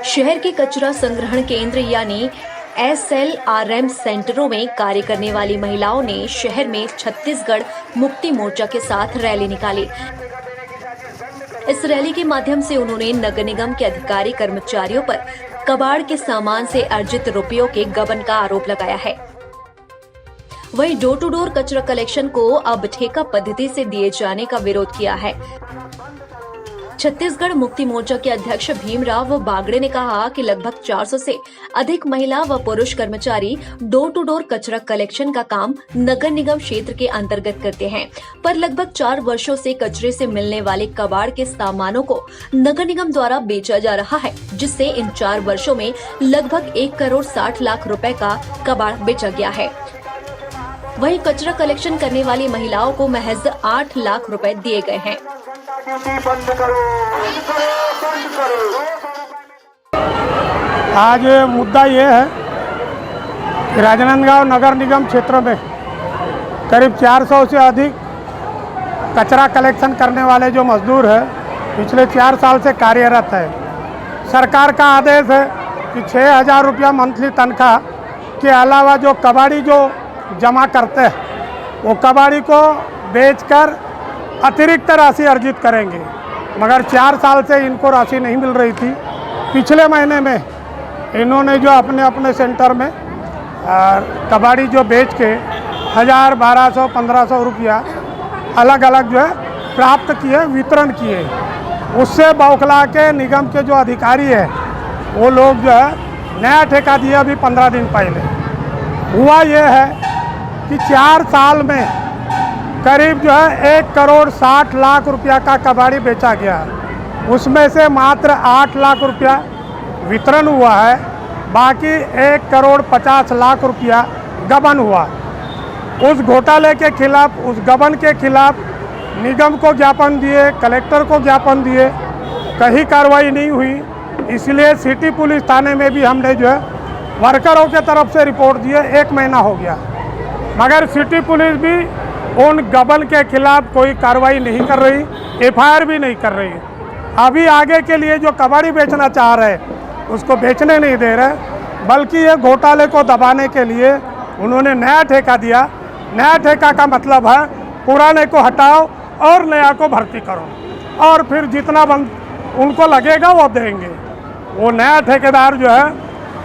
शहर के कचरा संग्रहण केंद्र यानी SLRM सेंटरों में कार्य करने वाली महिलाओं ने शहर में छत्तीसगढ़ मुक्ति मोर्चा के साथ रैली निकाली। इस रैली के माध्यम से उन्होंने नगर निगम के अधिकारी कर्मचारियों पर कबाड़ के सामान से अर्जित रुपयों के गबन का आरोप लगाया है। वहीं डोर टू डोर कचरा कलेक्शन को अब ठेका पद्धति से दिए जाने का विरोध किया है। छत्तीसगढ़ मुक्ति मोर्चा के अध्यक्ष भीमराव बागड़े ने कहा कि लगभग 400 से अधिक महिला व पुरुष कर्मचारी डोर टू डोर कचरा कलेक्शन का काम नगर निगम क्षेत्र के अंतर्गत करते हैं, पर लगभग 4 वर्षों से कचरे से मिलने वाले कबाड़ के सामानों को नगर निगम द्वारा बेचा जा रहा है, जिससे इन 4 वर्षों में लगभग 1 करोड़ 60 लाख रुपए का कबाड़ बेचा गया है। वहीं कचरा कलेक्शन करने वाली महिलाओं को महज 8 लाख रुपए दिए गए हैं। आज मुद्दा ये है कि राजनांदगांव नगर निगम क्षेत्र में करीब 400 से अधिक कचरा कलेक्शन करने वाले जो मजदूर हैं पिछले 4 साल से कार्यरत है। सरकार का आदेश है कि 6,000 रुपया मंथली तनख्वाह के अलावा जो कबाड़ी जो जमा करते हैं वो कबाड़ी को बेचकर अतिरिक्त राशि अर्जित करेंगे, मगर 4 साल से इनको राशि नहीं मिल रही थी। पिछले महीने में इन्होंने जो अपने अपने सेंटर में कबाड़ी जो बेच के 1,000, 1,200, 1,500 रुपया अलग अलग जो है प्राप्त किए, वितरण किए। उससे बौखला के निगम के जो अधिकारी है वो लोग जो है नया ठेका दिया अभी 15 दिन पहले। हुआ ये है कि 4 साल में करीब जो है 1 करोड़ 60 लाख रुपया का कबाड़ी बेचा गया। उसमें से मात्र 8 लाख रुपया वितरण हुआ है, बाकी 1 करोड़ 50 लाख रुपया गबन हुआ। उस घोटाले के खिलाफ, उस गबन के खिलाफ निगम को ज्ञापन दिए, कलेक्टर को ज्ञापन दिए, कहीं कार्रवाई नहीं हुई। इसलिए सिटी पुलिस थाने में भी हमने जो है वर्करों के तरफ से रिपोर्ट दिए, 1 महीना हो गया, मगर सिटी पुलिस भी उन गबन के खिलाफ कोई कार्रवाई नहीं कर रही, FIR भी नहीं कर रही। अभी आगे के लिए जो कबाड़ी बेचना चाह रहे उसको बेचने नहीं दे रहे, बल्कि ये घोटाले को दबाने के लिए उन्होंने नया ठेका दिया। नया ठेका का मतलब है पुराने को हटाओ और नया को भर्ती करो, और फिर जितना उनको लगेगा वो देंगे। वो नया ठेकेदार जो है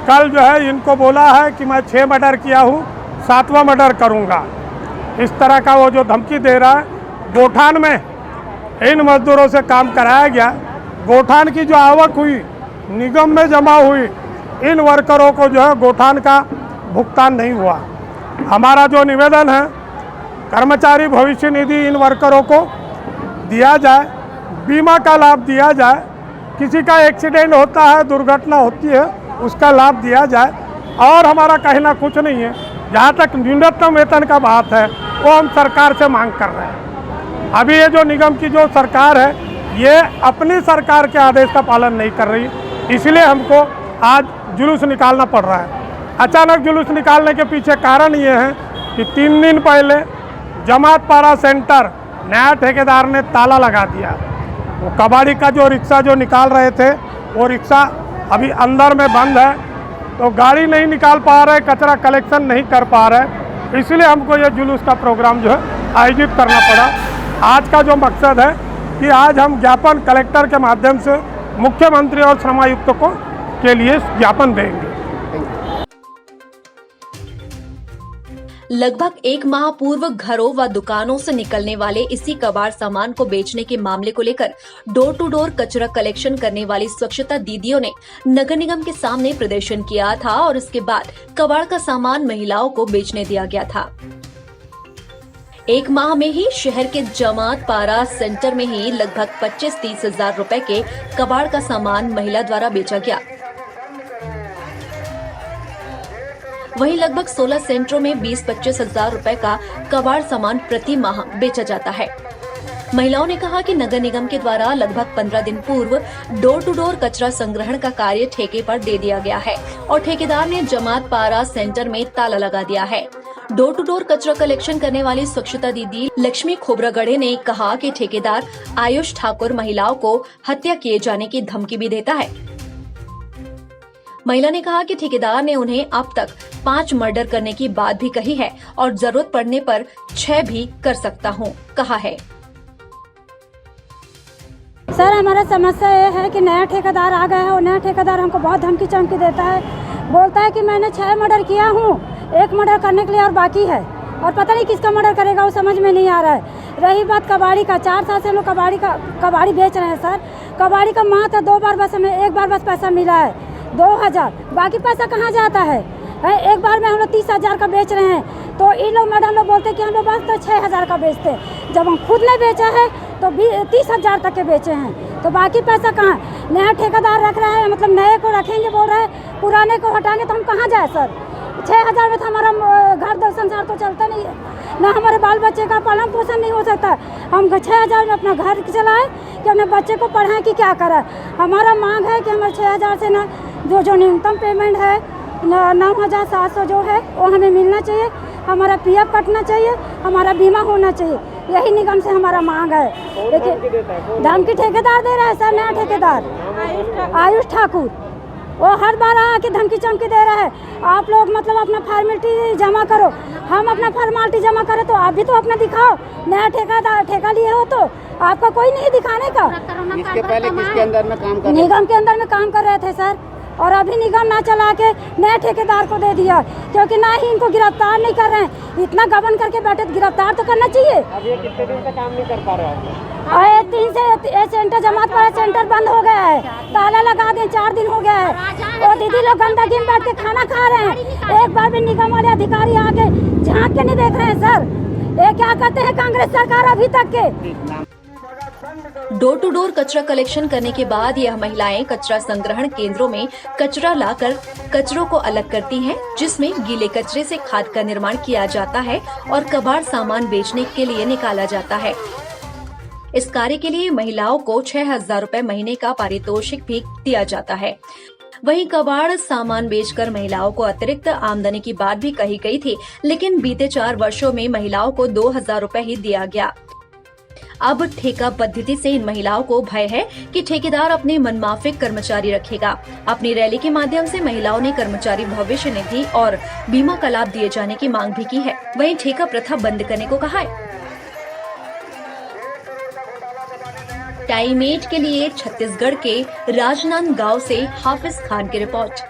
कल जो है इनको बोला है कि मैं 6 मर्डर किया हूँ, 7वां मर्डर करूँगा। इस तरह का वो जो धमकी दे रहा है। गोठान में इन मजदूरों से काम कराया गया। गोठान की जो आवक हुई निगम में जमा हुई, इन वर्करों को जो है गोठान का भुगतान नहीं हुआ। हमारा जो निवेदन है कर्मचारी भविष्य निधि इन वर्करों को दिया जाए, बीमा का लाभ दिया जाए। किसी का एक्सीडेंट होता है, दुर्घटना होती है, उसका लाभ दिया जाए। और हमारा कहना कुछ नहीं है, जहाँ तक न्यूनतम वेतन का बात है वो हम सरकार से मांग कर रहे हैं। अभी ये जो निगम की जो सरकार है ये अपनी सरकार के आदेश का पालन नहीं कर रही, इसलिए हमको आज जुलूस निकालना पड़ रहा है। अचानक जुलूस निकालने के पीछे कारण ये है कि 3 दिन पहले जमातपारा सेंटर नया ठेकेदार ने ताला लगा दिया। वो कबाड़ी का जो रिक्शा जो निकाल रहे थे वो रिक्शा अभी अंदर में बंद है, तो गाड़ी नहीं निकाल पा रहे, कचरा कलेक्शन नहीं कर पा रहे, इसलिए हमको ये जुलूस का प्रोग्राम जो है आयोजित करना पड़ा। आज का जो मकसद है कि आज हम ज्ञापन कलेक्टर के माध्यम से मुख्यमंत्री और श्रमायुक्त को के लिए ज्ञापन देंगे। लगभग 1 माह पूर्व घरों व दुकानों से निकलने वाले इसी कबाड़ सामान को बेचने के मामले को लेकर डोर टू डोर कचरा कलेक्शन करने वाली स्वच्छता दीदियों ने नगर निगम के सामने प्रदर्शन किया था और इसके बाद कबाड़ का सामान महिलाओं को बेचने दिया गया था। 1 माह में ही शहर के जमातपारा सेंटर में ही लगभग 25-30 हजार रुपए के कबाड़ का सामान महिला द्वारा बेचा गया। वहीं लगभग 16 सेंटरों में 20-25 हजार रुपए का कबाड़ सामान प्रति माह बेचा जाता है। महिलाओं ने कहा कि नगर निगम के द्वारा लगभग 15 दिन पूर्व डोर टू डोर कचरा संग्रहण का कार्य ठेके पर दे दिया गया है और ठेकेदार ने जमातपारा सेंटर में ताला लगा दिया है। डोर टू डोर कचरा कलेक्शन करने वाली स्वच्छता दीदी लक्ष्मी खोबरागढ़े ने कहा कि ठेकेदार आयुष ठाकुर महिलाओं को हत्या किए जाने की धमकी भी देता है। महिला ने कहा कि ठेकेदार ने उन्हें अब तक 5 मर्डर करने की बात भी कही है और जरूरत पड़ने पर 6 भी कर सकता हूँ, कहा है। सर, हमारा समस्या ये है कि नया ठेकेदार आ गया है और नया ठेकेदार हमको बहुत धमकी चमकी देता है। बोलता है कि मैंने 6 मर्डर किया हूँ, 1 मर्डर करने के लिए और बाकी है, और पता नहीं किसका मर्डर करेगा वो समझ में नहीं आ रहा है। रही बात कबाड़ी का, 4 साल से हम लोग कबाड़ी बेच रहे हैं सर। कबाड़ी का मात्र 2 बार बस हमें 1 बार बस पैसा मिला है 2000, बाकी पैसा कहाँ जाता है? एक बार में हम लोग 30,000 का बेच रहे हैं, तो इन लोग मैडम लोग बोलते हैं कि हम लोग बस तो 6,000 का बेचते हैं। जब हम खुद ने बेचा है तो 30,000 तक के बेचे हैं, तो बाकी पैसा कहाँ? नया ठेकेदार रख रहा है, मतलब नए को रखेंगे बोल रहे हैं, पुराने को हटाएंगे तो हम कहाँ जाए सर? 6,000 में तो हमारा घर दर संसार तो चलता नहीं है, ना हमारे बाल बच्चे का पालन पोषण नहीं हो सकता। हम 6,000 में अपना घर चलाएं कि अपने बच्चे को पढ़ाएं कि क्या करें? हमारा मांग है कि हमारे 6,000 से ना जो न्यूनतम पेमेंट है 9,700 जो है वो हमें मिलना चाहिए, हमारा PF कटना चाहिए, हमारा बीमा होना चाहिए, यही निगम से हमारा मांग है। देखिए धमकी ठेकेदार दे रहा है सर, नया ठेकेदार आयुष ठाकुर, वो हर बार आके धमकी चमकी दे रहा है। आप लोग मतलब अपना फॉर्मेलिटी जमा करो, हम अपना फॉर्मेलिटी जमा करें तो आप भी तो अपना दिखाओ। नया ठेका लिए हो तो आपका कोई नहीं दिखाने का। इसके पहले किसके अंदर में काम कर? निगम के अंदर में काम कर रहे थे सर, और अभी निगम ना चला के नए ठेकेदार को दे दिया, क्योंकि ना ही इनको गिरफ्तार नहीं कर रहे हैं। इतना गबन करके बैठे तो गिरफ्तार तो करना चाहिए। अब ये कितने दिन से काम नहीं कर पा रहे हैं? 3 से सेंटर जमात पर सेंटर बंद हो गया है, ताला लगा दें, 4 दिन हो गया है। और दीदी लोग गंदगी में बैठ के खाना खा रहे हैं, एक बार भी निगम वाले अधिकारी आके झांक के नहीं देख रहे हैं सर। ये क्या करते हैं कांग्रेस सरकार अभी तक के? डोर टू डोर कचरा कलेक्शन करने के बाद यह महिलाएं कचरा संग्रहण केंद्रों में कचरा लाकर कचरों को अलग करती हैं, जिसमें गीले कचरे से खाद का निर्माण किया जाता है और कबाड़ सामान बेचने के लिए निकाला जाता है। इस कार्य के लिए महिलाओं को 6,000 रुपए महीने का पारितोषिक भी दिया जाता है। वहीं कबाड़ सामान बेचकर महिलाओं को अतिरिक्त आमदनी की बात भी कही गई थी, लेकिन बीते 4 वर्षों में महिलाओं को 2,000 रुपए ही दिया गया। अब ठेका पद्धति से इन महिलाओं को भय है कि ठेकेदार अपने मनमाफिक कर्मचारी रखेगा। अपनी रैली के माध्यम से महिलाओं ने कर्मचारी भविष्य निधि और बीमा का लाभ दिए जाने की मांग भी की है। वहीं ठेका प्रथा बंद करने को कहा है। टाइम 8 के लिए छत्तीसगढ़ के राजनांदगांव से हाफिज खान की रिपोर्ट।